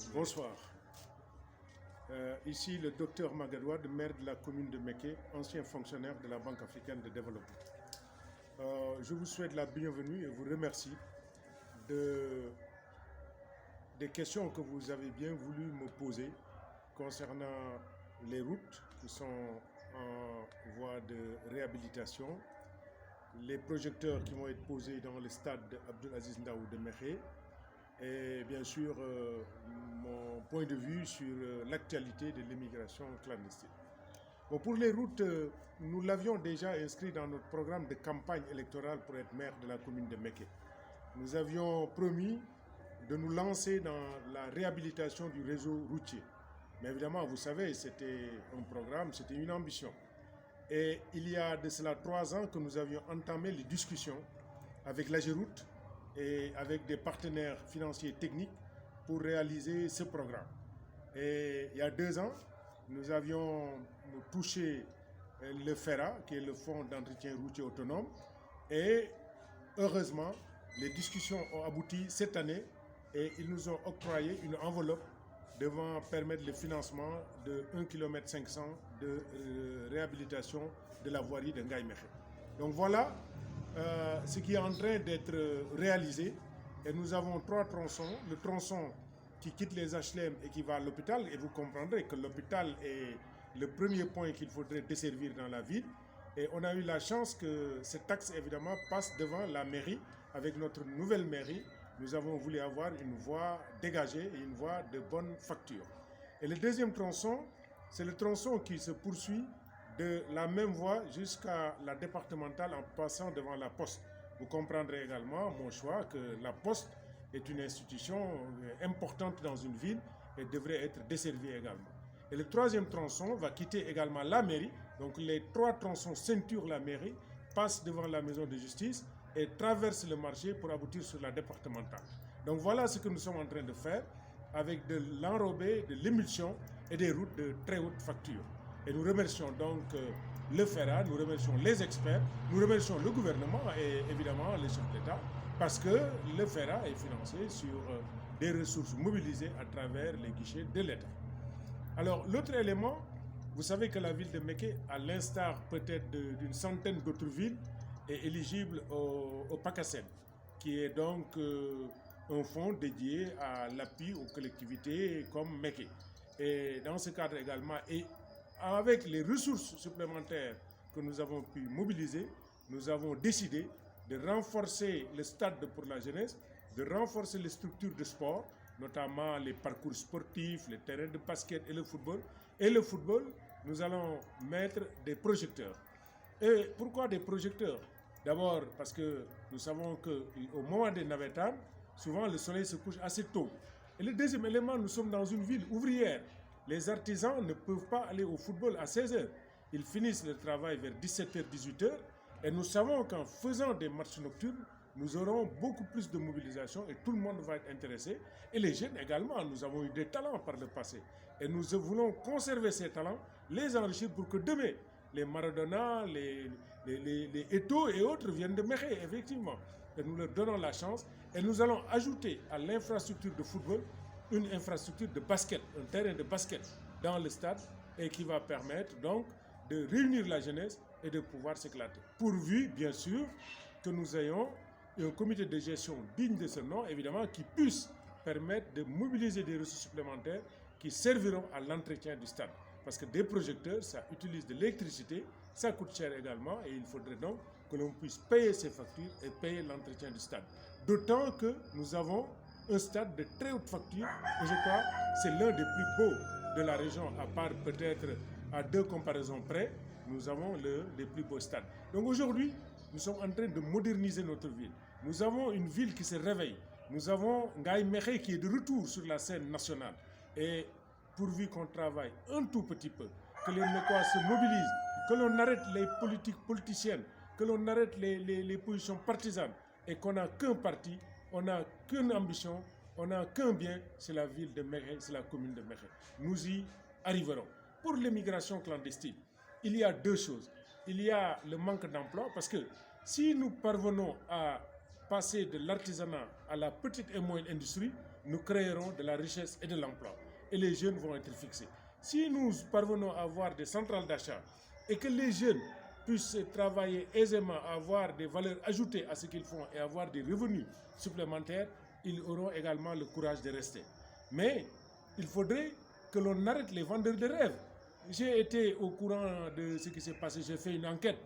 Bonsoir. Ici le docteur Magadouad, maire de la commune de Méké, ancien fonctionnaire de la Banque africaine de développement. Je vous souhaite la bienvenue et vous remercie des questions que vous avez bien voulu me poser concernant les routes qui sont en voie de réhabilitation, les projecteurs qui vont être posés dans le stade Abdelaziz Ndaou de Méké, et bien sûr mon point de vue sur l'actualité de l'immigration clandestine. Bon, pour les routes, nous l'avions déjà inscrit dans notre programme de campagne électorale pour être maire de la commune de Méké. Nous avions promis de nous lancer dans la réhabilitation du réseau routier. Mais évidemment, vous savez, c'était un programme, c'était une ambition. Et il y a de cela 3 ans que nous avions entamé les discussions avec l'AGEROUTE et avec des partenaires financiers et techniques pour réaliser ce programme. Et il y a 2 ans, nous avions touché le FERA, qui est le Fonds d'entretien routier autonome, et heureusement, les discussions ont abouti cette année et ils nous ont octroyé une enveloppe devant permettre le financement de 1,5 km de réhabilitation de la voirie de Ngaye Mékhé. Donc voilà ce qui est en train d'être réalisé. Et nous avons 3 tronçons. Le tronçon qui quitte les HLM et qui va à l'hôpital. Et vous comprendrez que l'hôpital est le premier point qu'il faudrait desservir dans la ville. Et on a eu la chance que cet axe, évidemment, passe devant la mairie. Avec notre nouvelle mairie, nous avons voulu avoir une voie dégagée et une voie de bonne facture. Et le deuxième tronçon, c'est le tronçon qui se poursuit de la même voie jusqu'à la départementale en passant devant la Poste. Vous comprendrez également mon choix que la Poste est une institution importante dans une ville et devrait être desservie également. Et le troisième tronçon va quitter également la mairie. Donc les 3 tronçons ceinturent la mairie, passent devant la maison de justice et traversent le marché pour aboutir sur la départementale. Donc voilà ce que nous sommes en train de faire avec de l'enrobé, de l'émulsion et des routes de très haute facture. Et nous remercions donc le FERA, nous remercions les experts, nous remercions le gouvernement et évidemment les chefs d'État parce que le FERA est financé sur des ressources mobilisées à travers les guichets de l'État. Alors l'autre élément, vous savez que la ville de Méké, à l'instar peut-être d'une centaine d'autres villes, est éligible au PACASEN, qui est donc un fonds dédié à l'appui aux collectivités comme Méké. Et dans ce cadre également, et avec les ressources supplémentaires que nous avons pu mobiliser, nous avons décidé de renforcer le stade pour la jeunesse, de renforcer les structures de sport, notamment les parcours sportifs, les terrains de basket et le football. Et le football, nous allons mettre des projecteurs. Et pourquoi des projecteurs? D'abord parce que nous savons qu'au moment des navetanes, souvent le soleil se couche assez tôt. Et le deuxième élément, nous sommes dans une ville ouvrière. Les artisans ne peuvent pas aller au football à 16h. Ils finissent le travail vers 17h, 18h. Et nous savons qu'en faisant des matchs nocturnes, nous aurons beaucoup plus de mobilisation et tout le monde va être intéressé. Et les jeunes également, nous avons eu des talents par le passé. Et nous voulons conserver ces talents, les enrichir pour que demain, les Maradona, les Eto'o et autres viennent de Mékhé, effectivement. Et nous leur donnons la chance. Et nous allons ajouter à l'infrastructure de football une infrastructure de basket, un terrain de basket dans le stade et qui va permettre donc de réunir la jeunesse et de pouvoir s'éclater. Pourvu, bien sûr, que nous ayons un comité de gestion digne de ce nom, évidemment, qui puisse permettre de mobiliser des ressources supplémentaires qui serviront à l'entretien du stade. Parce que des projecteurs, ça utilise de l'électricité, ça coûte cher également et il faudrait donc que l'on puisse payer ces factures et payer l'entretien du stade. D'autant que nous avons un stade de très haute facture et je crois que c'est l'un des plus beaux de la région, à part peut-être à 2 comparaisons près, nous avons les plus beaux stades. Donc aujourd'hui, nous sommes en train de moderniser notre ville. Nous avons une ville qui se réveille. Nous avons Ngaye Mékhé qui est de retour sur la scène nationale. Et pourvu qu'on travaille un tout petit peu, que les Mécois se mobilisent, que l'on arrête les politiques politiciennes, que l'on arrête les positions partisanes et qu'on n'a qu'un parti, on n'a qu'une ambition, on n'a qu'un bien, c'est la ville de Mékhé, c'est la commune de Mékhé. Nous y arriverons. Pour l'immigration clandestine, il y a 2 choses. Il y a le manque d'emploi parce que si nous parvenons à passer de l'artisanat à la petite et moyenne industrie, nous créerons de la richesse et de l'emploi. Et les jeunes vont être fixés. Si nous parvenons à avoir des centrales d'achat et que les jeunes puissent travailler aisément, avoir des valeurs ajoutées à ce qu'ils font et avoir des revenus supplémentaires, ils auront également le courage de rester. Mais il faudrait que l'on arrête les vendeurs de rêves. J'ai été au courant de ce qui s'est passé, j'ai fait une enquête.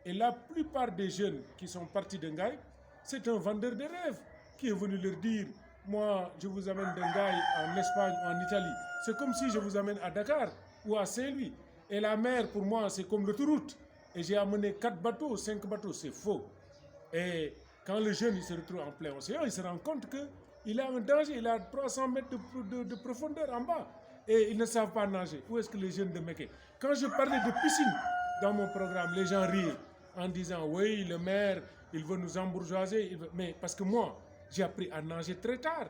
Et la plupart des jeunes qui sont partis de Ngaï, c'est un vendeur de rêves qui est venu leur dire « Moi, je vous amène de Ngaï en Espagne, en Italie. » C'est comme si je vous amène à Dakar ou à Saint-Louis. Et la mer, pour moi, c'est comme l'autoroute. Et j'ai amené 4 bateaux, 5 bateaux, c'est faux. Et quand le jeune il se retrouve en plein océan, il se rend compte qu'il a un danger, il a 300 mètres de profondeur en bas. Et ils ne savent pas nager. Où est-ce que les jeunes de Méké? Quand je parlais de piscine dans mon programme, les gens rient en disant oui, le maire, il veut nous embourgeoiser. Mais parce que moi, j'ai appris à nager très tard.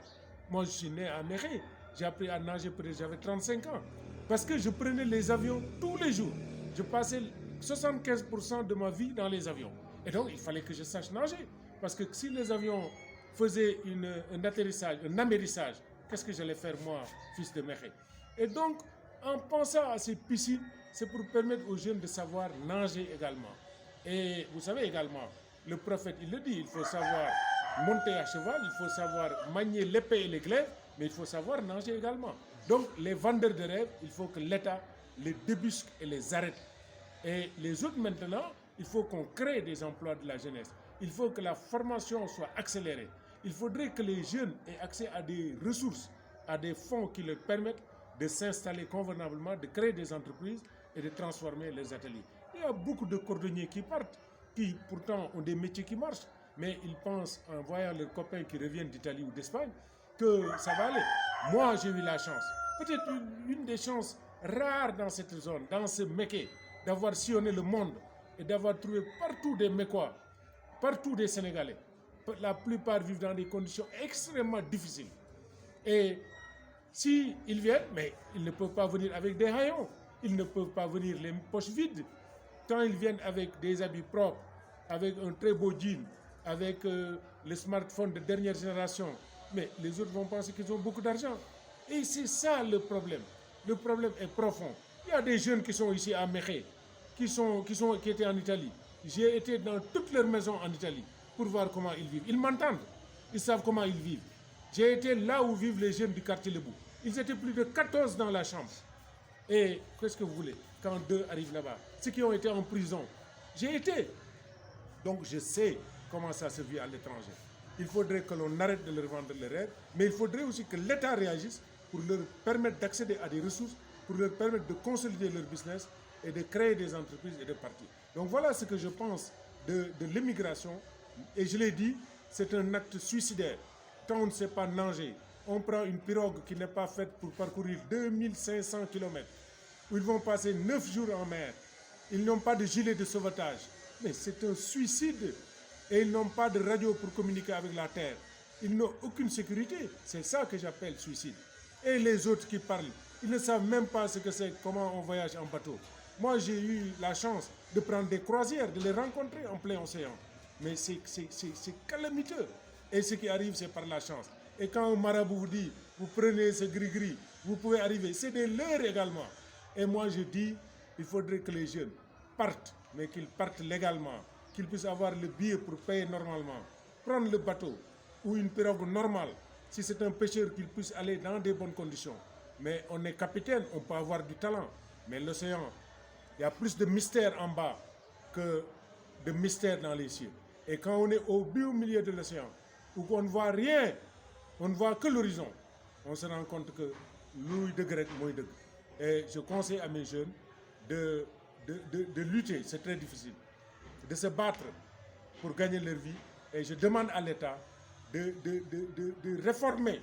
Moi, je suis né à Méké. J'ai appris à nager peut-être j'avais 35 ans. Parce que je prenais les avions tous les jours. Je passais 75% de ma vie dans les avions. Et donc, il fallait que je sache nager. Parce que si les avions faisaient un atterrissage, un amérissage, qu'est-ce que j'allais faire moi, fils de Méké? Et donc, en pensant à ces piscines, c'est pour permettre aux jeunes de savoir nager également. Et vous savez également, le prophète, il le dit, il faut savoir monter à cheval, il faut savoir manier l'épée et les glaives, mais il faut savoir nager également. Donc, les vendeurs de rêves, il faut que l'État les débusque et les arrête. Et les autres maintenant, il faut qu'on crée des emplois de la jeunesse. Il faut que la formation soit accélérée. Il faudrait que les jeunes aient accès à des ressources, à des fonds qui leur permettent de s'installer convenablement, de créer des entreprises et de transformer les ateliers. Il y a beaucoup de cordonniers qui partent, qui pourtant ont des métiers qui marchent, mais ils pensent en voyant leurs copains qui reviennent d'Italie ou d'Espagne que ça va aller. Moi, j'ai eu la chance, peut-être une des chances rares dans cette zone, dans ce Méké, d'avoir sillonné le monde et d'avoir trouvé partout des Mécois, partout des Sénégalais. La plupart vivent dans des conditions extrêmement difficiles. Et si ils viennent, mais ils ne peuvent pas venir avec des haillons, ils ne peuvent pas venir les poches vides. Quand ils viennent avec des habits propres, avec un très beau jean, avec le smartphone de dernière génération, mais les autres vont penser qu'ils ont beaucoup d'argent. Et c'est ça le problème. Le problème est profond. Il y a des jeunes qui sont ici à Mékhé, qui étaient en Italie. J'ai été dans toutes leurs maisons en Italie pour voir comment ils vivent. Ils m'entendent, ils savent comment ils vivent. J'ai été là où vivent les jeunes du quartier Lebou. Ils étaient plus de 14 dans la chambre. Et qu'est-ce que vous voulez quand 2 arrivent là-bas? Ceux qui ont été en prison. J'ai été. Donc je sais comment ça se vit à l'étranger. Il faudrait que l'on arrête de leur vendre les rêves, mais il faudrait aussi que l'État réagisse pour leur permettre d'accéder à des ressources, pour leur permettre de consolider leur business et de créer des entreprises et de partir. Donc voilà ce que je pense de l'immigration. Et je l'ai dit, c'est un acte suicidaire. Quand on ne sait pas nager, on prend une pirogue qui n'est pas faite pour parcourir 2500 km, où ils vont passer 9 jours en mer. Ils n'ont pas de gilet de sauvetage. Mais c'est un suicide. Et ils n'ont pas de radio pour communiquer avec la terre. Ils n'ont aucune sécurité. C'est ça que j'appelle suicide. Et les autres qui parlent, ils ne savent même pas ce que c'est, comment on voyage en bateau. Moi, j'ai eu la chance de prendre des croisières, de les rencontrer en plein océan. Mais c'est calamiteux. Et ce qui arrive, c'est par la chance. Et quand un marabout vous dit, vous prenez ce gris-gris, vous pouvez arriver. C'est des leurs également. Et moi, je dis, il faudrait que les jeunes partent, mais qu'ils partent légalement, qu'ils puissent avoir le billet pour payer normalement, prendre le bateau ou une pirogue normale. Si c'est un pêcheur, qu'il puisse aller dans des bonnes conditions. Mais on est capitaine, on peut avoir du talent. Mais l'océan, il y a plus de mystère en bas que de mystère dans les cieux. Et quand on est au milieu de l'océan, où on ne voit rien, on ne voit que l'horizon, on se rend compte que l'ouïe de grec, moi de. Et je conseille à mes jeunes de lutter, c'est très difficile, de se battre pour gagner leur vie. Et je demande à l'État de réformer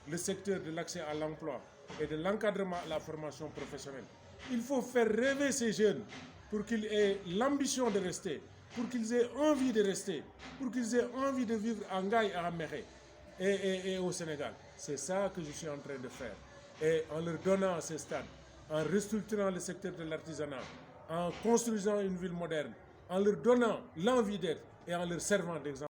le secteur de l'accès à l'emploi et de l'encadrement à la formation professionnelle. Il faut faire rêver ces jeunes pour qu'ils aient l'ambition de rester, pour qu'ils aient envie de rester, pour qu'ils aient envie de vivre en Ngaï et en Mékhé et au Sénégal. C'est ça que je suis en train de faire. Et en leur donnant ces stades, en restructurant le secteur de l'artisanat, en construisant une ville moderne, en leur donnant l'envie d'être et en leur servant d'exemple.